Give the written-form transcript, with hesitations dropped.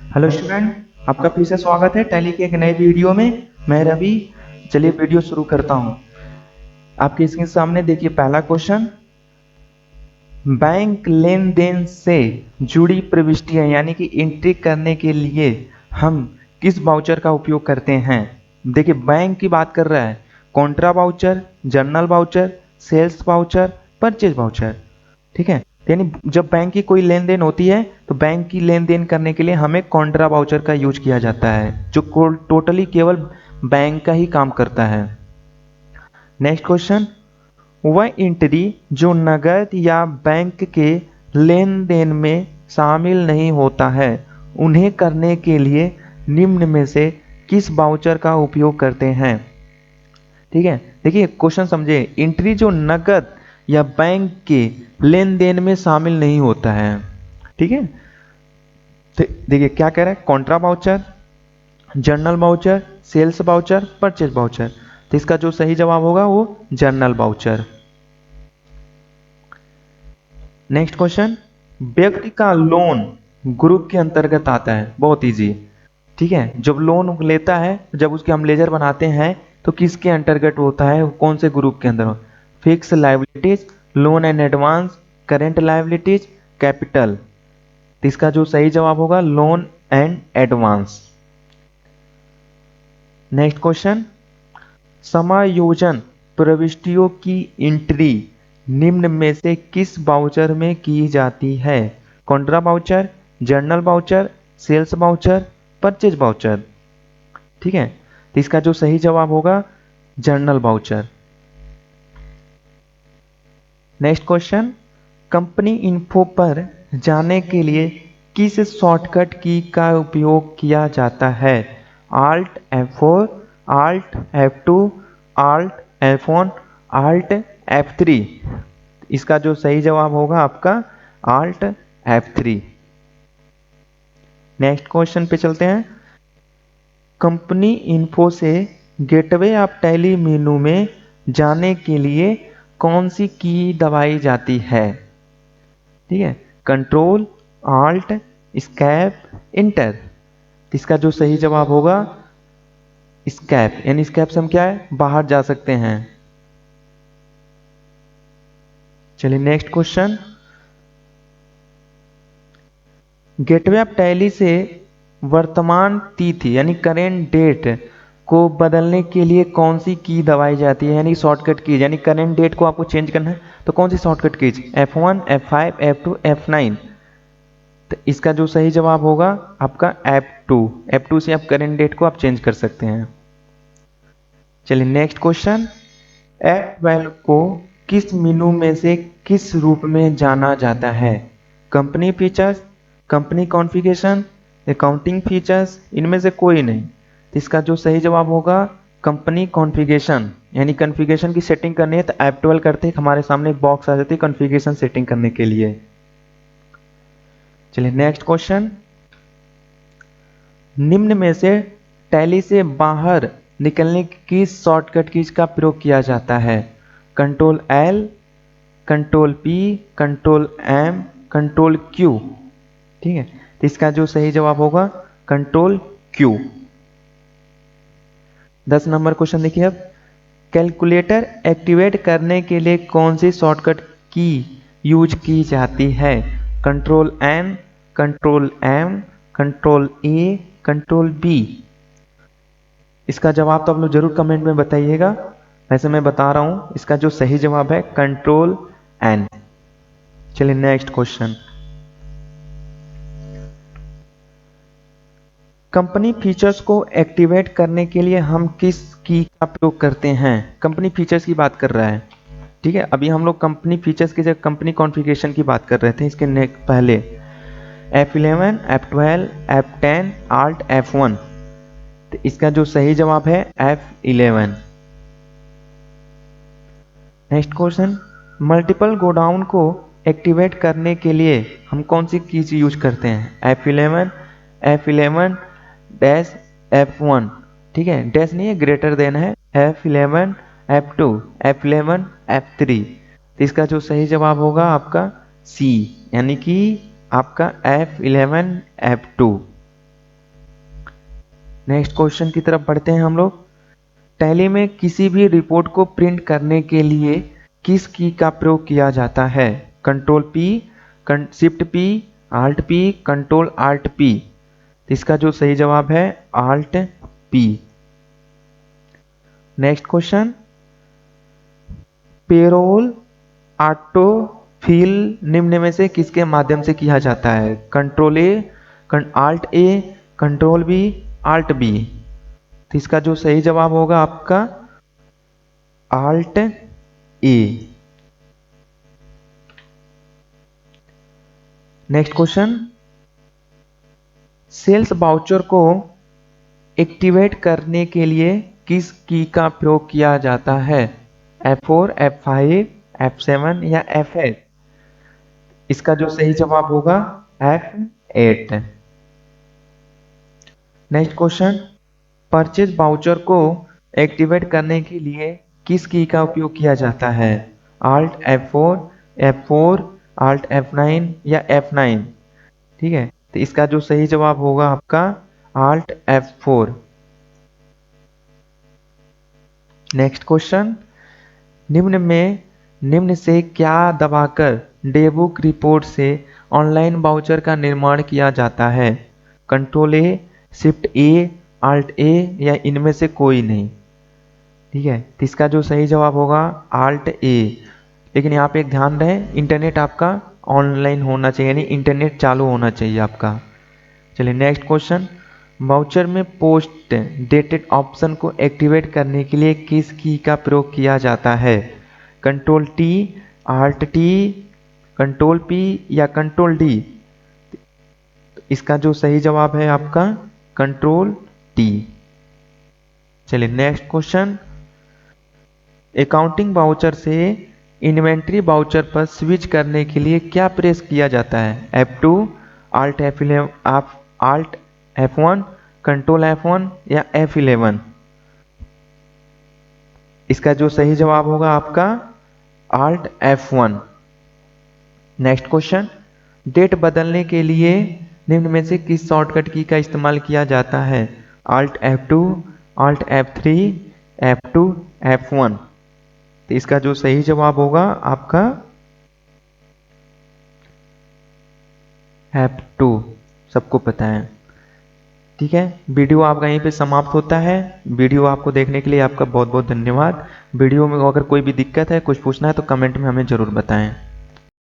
Hello student, आपका फिर से स्वागत है टैली के एक नए वीडियो में। मैं रवि। चलिए वीडियो शुरू करता हूँ। आपके स्क्रीन सामने देखिए पहला क्वेश्चन। बैंक लेन देन से जुड़ी प्रविष्टियां यानी कि एंट्री करने के लिए हम किस वाउचर का उपयोग करते हैं। देखिए बैंक की बात कर रहा है। Contra voucher, journal voucher, sales voucher, purchase voucher. ठीक है, यानी जब बैंक की कोई लेन देन होती है तो बैंक की लेन देन करने के लिए हमें कॉन्ट्रा वाउचर का यूज किया जाता है, जो टोटली केवल बैंक का ही काम करता है। Next question. वह एंट्री जो नगद या बैंक के लेन देन में शामिल नहीं होता है, उन्हें करने के लिए निम्न में से किस वाउचर का उपयोग करते हैं। ठीक है, देखिए क्वेश्चन समझे। एंट्री जो नगद या बैंक के लेन देन में शामिल नहीं होता है। ठीक है, तो देखिए क्या कह रहा है। Contra voucher, journal voucher, sales voucher, purchase voucher. तो इसका जो सही जवाब होगा वो जर्नल वाउचर। Next question. व्यक्ति का लोन ग्रुप के अंतर्गत आता है। बहुत इजी। ठीक है, जब लोन लेता है, जब उसके हम लेजर बनाते हैं तो किसके अंतर्गत होता है, कौन से ग्रुप के अंदर। Fix liabilities, loan and advance, current liabilities, capital. तो इसका जो सही जवाब होगा loan and advance. Next question. समायोजन प्रविष्टियों की एंट्री निम्न में से किस वाउचर में की जाती है। Contra voucher, journal voucher, sales voucher, purchase voucher. ठीक है, तो इसका जो सही जवाब होगा journal voucher. Next question. Company info पर जाने के लिए किस शॉर्टकट की का उपयोग किया जाता है। Alt F4, Alt F2, Alt F1, Alt F3। इसका जो सही जवाब होगा आपका Alt F3। नेक्स्ट क्वेश्चन पे चलते हैं। कंपनी इन्फो से गेटवे ऑफ टैली मेनू में जाने के लिए कौन सी की दबाई जाती है। ठीक है, कंट्रोल, आल्ट, स्कैप, इंटर। इसका जो सही जवाब होगा स्कैप, यानी स्कैप से हम क्या है बाहर जा सकते हैं। चलिए next question. Gateway of tally से वर्तमान तिथि यानी करेंट डेट को बदलने के लिए कौन सी की दबाई जाती है, यानी शॉर्टकट की। यानी करेंट डेट को आपको चेंज करना है तो कौन सी शॉर्टकट की, F1, F5, F2, F9। तो इसका जो सही जवाब होगा आपका F2। F2 से आप करेंट डेट को आप चेंज कर सकते हैं। चलिए नेक्स्ट क्वेश्चन। F12 को किस मेनू में से किस रूप में जाना जाता है। Company features, company configuration, accounting features, इनमें से कोई नहीं। तो इसका जो सही जवाब होगा कंपनी कॉन्फ़िगरेशन, यानी कॉन्फ़िगरेशन की सेटिंग करनी है तो F12 करते हमारे सामने एक बॉक्स आ जाती है कॉन्फ़िगरेशन सेटिंग करने के लिए। चलिए नेक्स्ट क्वेश्चन। निम्न में से टैली से बाहर निकलने की शॉर्टकट कीज का प्रयोग किया जाता है। Control L, control P, control M, control Q। ठीक है, तो इसका जो सही जवाब होगा कंट्रोल Q। 10 नंबर क्वेश्चन देखिए अब। कैलकुलेटर एक्टिवेट करने के लिए कौन सी शॉर्टकट की यूज की जाती है। Control N, control M, control A, control B। इसका जवाब तो आप लोग जरूर कमेंट में बताइएगा। वैसे मैं बता रहा हूं, इसका जो सही जवाब है कंट्रोल N। चलिए नेक्स्ट क्वेश्चन। कंपनी फीचर्स को एक्टिवेट करने के लिए हम किस की का प्रयोग करते हैं। कंपनी फीचर्स की बात कर रहा है। ठीक है, अभी हम लोग कंपनी फीचर्स की जगह कंपनी कॉन्फ़िगरेशन की बात कर रहे थे। इसके पहले F11, F12, F10, Alt F1। तो इसका जो सही जवाब है F11। Next question. Multiple godown को एक्टिवेट करने के लिए हम कौन सी कीज यूज करते हैं। F11, F11 dash F1। ठीक है, डैश नहीं है, ग्रेटर देन है। F11, F2, F11, F3। तो इसका जो सही जवाब होगा आपका C, यानी कि आपका F11, F2। नेक्स्ट क्वेश्चन की तरफ बढ़ते हैं हम लोग। टैली में किसी भी रिपोर्ट को प्रिंट करने के लिए किस की का प्रयोग किया जाता है? Control P, shift P, alt P, control alt P. इसका जो सही जवाब है alt P. Next question, payroll auto fill निम्न में से किसके माध्यम से किया जाता है? Control A, alt A, control B, alt B. तो इसका जो सही जवाब होगा आपका alt A. Next question, sales voucher को एक्टिवेट करने के लिए किस की का प्रयोग किया जाता है? F4, F5, F7 या F8? इसका जो सही जवाब होगा F8। Next question, purchase voucher को एक्टिवेट करने के लिए किस की का उपयोग किया जाता है? Alt F4, F4, Alt F9 या F9? ठीक है, तो इसका जो सही जवाब होगा आपका Alt F4। नेक्स्ट क्वेश्चन, निम्न से क्या दबाकर डेबुक रिपोर्ट से ऑनलाइन वाउचर का निर्माण किया जाता है? Control A, shift A, alt A या इनमें से कोई नहीं? ठीक है, तो इसका जो सही जवाब होगा आल्ट ए। लेकिन यहाँ पे एक ध्यान रहे, इंटरनेट आपका ऑनलाइन होना चाहिए, यानी इंटरनेट चालू होना चाहिए आपका। चलिए नेक्स्ट क्वेश्चन, वाउचर में पोस्ट डेटेड ऑप्शन को एक्टिवेट करने के लिए किस की का प्रयोग किया जाता है? Control T, alt T, control P या कंट्रोल डी? इसका जो सही जवाब है आपका कंट्रोल टी। चलिए नेक्स्ट क्वेश्चन, अकाउंटिंग वाउचर से इन्वेंट्री वाउचर पर स्विच करने के लिए क्या प्रेस किया जाता है? F2, alt F11, alt F1, control F1 या F11? इसका जो सही जवाब होगा आपका alt F1। Next question, date बदलने के लिए निम्न में से किस शॉर्टकट की का इस्तेमाल किया जाता है? Alt F2, alt F3, F2, F1? तो इसका जो सही जवाब होगा आपका F2, सबको पता है। ठीक है, वीडियो आपका यहीं पे समाप्त होता है। वीडियो आपको देखने के लिए आपका बहुत बहुत धन्यवाद। वीडियो में अगर कोई भी दिक्कत है, कुछ पूछना है तो कमेंट में हमें ज़रूर बताएं।